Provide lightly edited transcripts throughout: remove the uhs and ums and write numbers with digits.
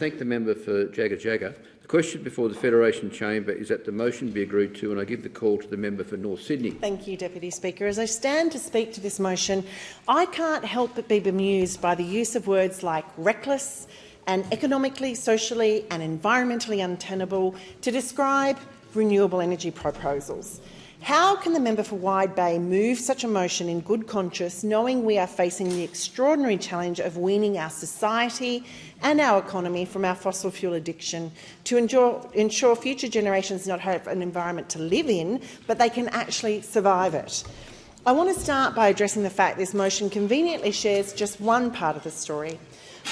Thank the member for Jagga. The question before the Federation Chamber is that the motion be agreed to, and I give the call to the member for North Sydney. Thank you, Deputy Speaker. As I stand to speak to this motion, I can't help but be bemused by the use of words like reckless and economically, socially and environmentally untenable to describe renewable energy proposals. How can the member for Wide Bay move such a motion in good conscience, knowing we are facing the extraordinary challenge of weaning our society and our economy from our fossil fuel addiction to ensure future generations not have an environment to live in, but they can actually survive it? I want to start by addressing the fact this motion conveniently shares just one part of the story.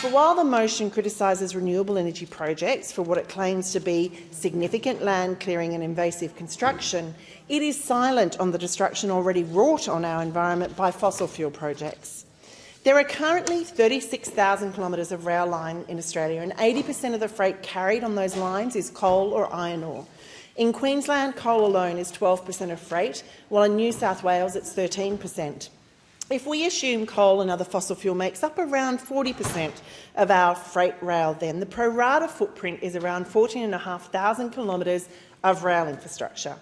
But while the motion criticises renewable energy projects for what it claims to be significant land clearing and invasive construction, it is silent on the destruction already wrought on our environment by fossil fuel projects. There are currently 36,000 kilometres of rail line in Australia, and 80% of the freight carried on those lines is coal or iron ore. In Queensland, coal alone is 12% of freight, while in New South Wales it's 13%. If we assume coal and other fossil fuel makes up around 40% of our freight rail, then the pro rata footprint is around 14,500 kilometres of rail infrastructure.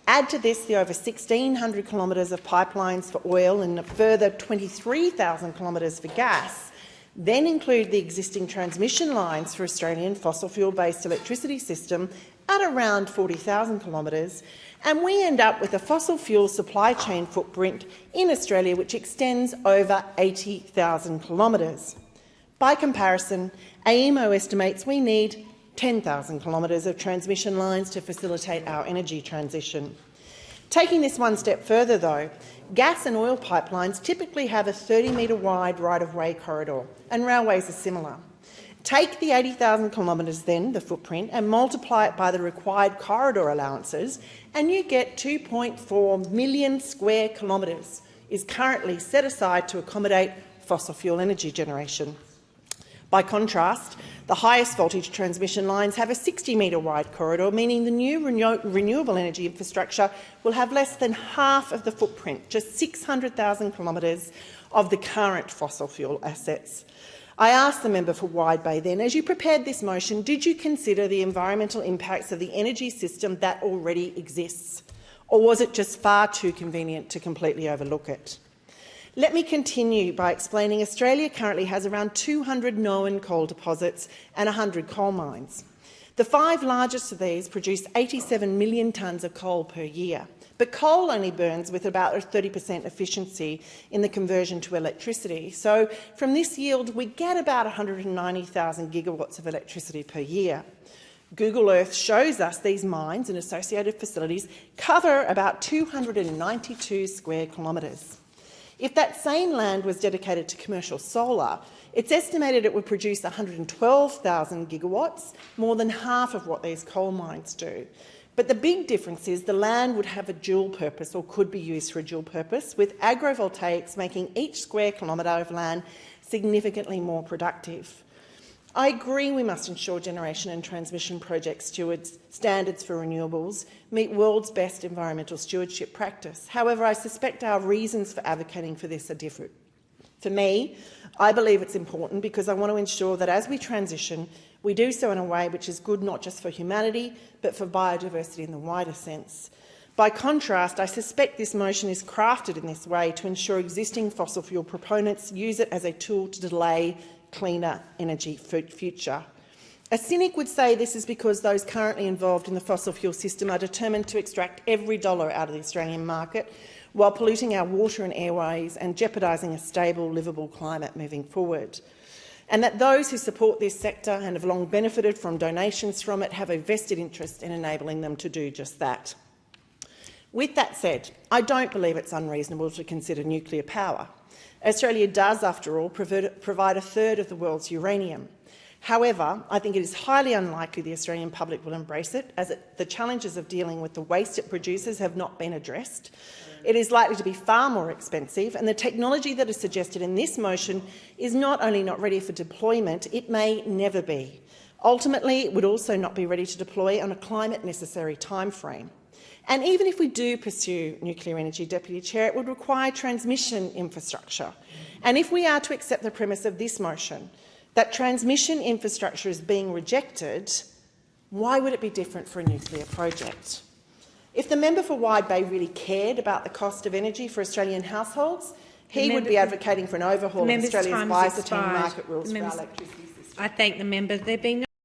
Add to this the over 1,600 kilometres of pipelines for oil and a further 23,000 kilometres for gas, then include the existing transmission lines for Australian fossil fuel-based electricity system at around 40,000 kilometres, and we end up with a fossil fuel supply chain footprint in Australia which extends over 80,000 kilometres. By comparison, AEMO estimates we need 10,000 kilometres of transmission lines to facilitate our energy transition. Taking this one step further, though, gas and oil pipelines typically have a 30-metre wide right-of-way corridor, and railways are similar. Take the 80,000 kilometres then, the footprint, and multiply it by the required corridor allowances, and you get 2.4 million square kilometres is currently set aside to accommodate fossil fuel energy generation. By contrast, the highest voltage transmission lines have a 60-metre wide corridor, meaning the new renewable energy infrastructure will have less than half of the footprint, just 600,000 kilometres of the current fossil fuel assets. I asked the member for Wide Bay then, as you prepared this motion, did you consider the environmental impacts of the energy system that already exists, or was it just far too convenient to completely overlook it? Let me continue by explaining Australia currently has around 200 known coal deposits and 100 coal mines. The 5 largest of these produce 87 million tonnes of coal per year. But coal only burns with about a 30% efficiency in the conversion to electricity. So from this yield, we get about 190,000 gigawatts of electricity per year. Google Earth shows us these mines and associated facilities cover about 292 square kilometres. If that same land was dedicated to commercial solar, it's estimated it would produce 112,000 gigawatts, more than half of what these coal mines do. But the big difference is the land would have a dual purpose, or could be used for a dual purpose, with agrovoltaics making each square kilometre of land significantly more productive. I agree we must ensure generation and transmission project standards for renewables meet world's best environmental stewardship practice. However, I suspect our reasons for advocating for this are different. For me, I believe it's important because I want to ensure that as we transition, we do so in a way which is good not just for humanity, but for biodiversity in the wider sense. By contrast, I suspect this motion is crafted in this way to ensure existing fossil fuel proponents use it as a tool to delay cleaner energy future. A cynic would say this is because those currently involved in the fossil fuel system are determined to extract every dollar out of the Australian market while polluting our water and airways and jeopardising a stable, livable climate moving forward. And that those who support this sector and have long benefited from donations from it have a vested interest in enabling them to do just that. With that said, I don't believe it's unreasonable to consider nuclear power. Australia does, after all, provide a third of the world's uranium. However, I think it is highly unlikely the Australian public will embrace it, as the challenges of dealing with the waste it produces have not been addressed. It is likely to be far more expensive, and the technology that is suggested in this motion is not only not ready for deployment, it may never be. Ultimately, it would also not be ready to deploy on a climate-necessary timeframe. And even if we do pursue nuclear energy, Deputy Chair, it would require transmission infrastructure. And if we are to accept the premise of this motion, that transmission infrastructure is being rejected, why would it be different for a nuclear project? If the member for Wide Bay really cared about the cost of energy for Australian households, he would be advocating for an overhaul of Australia's bicentennial market rules for our electricity system. I thank the member. There being no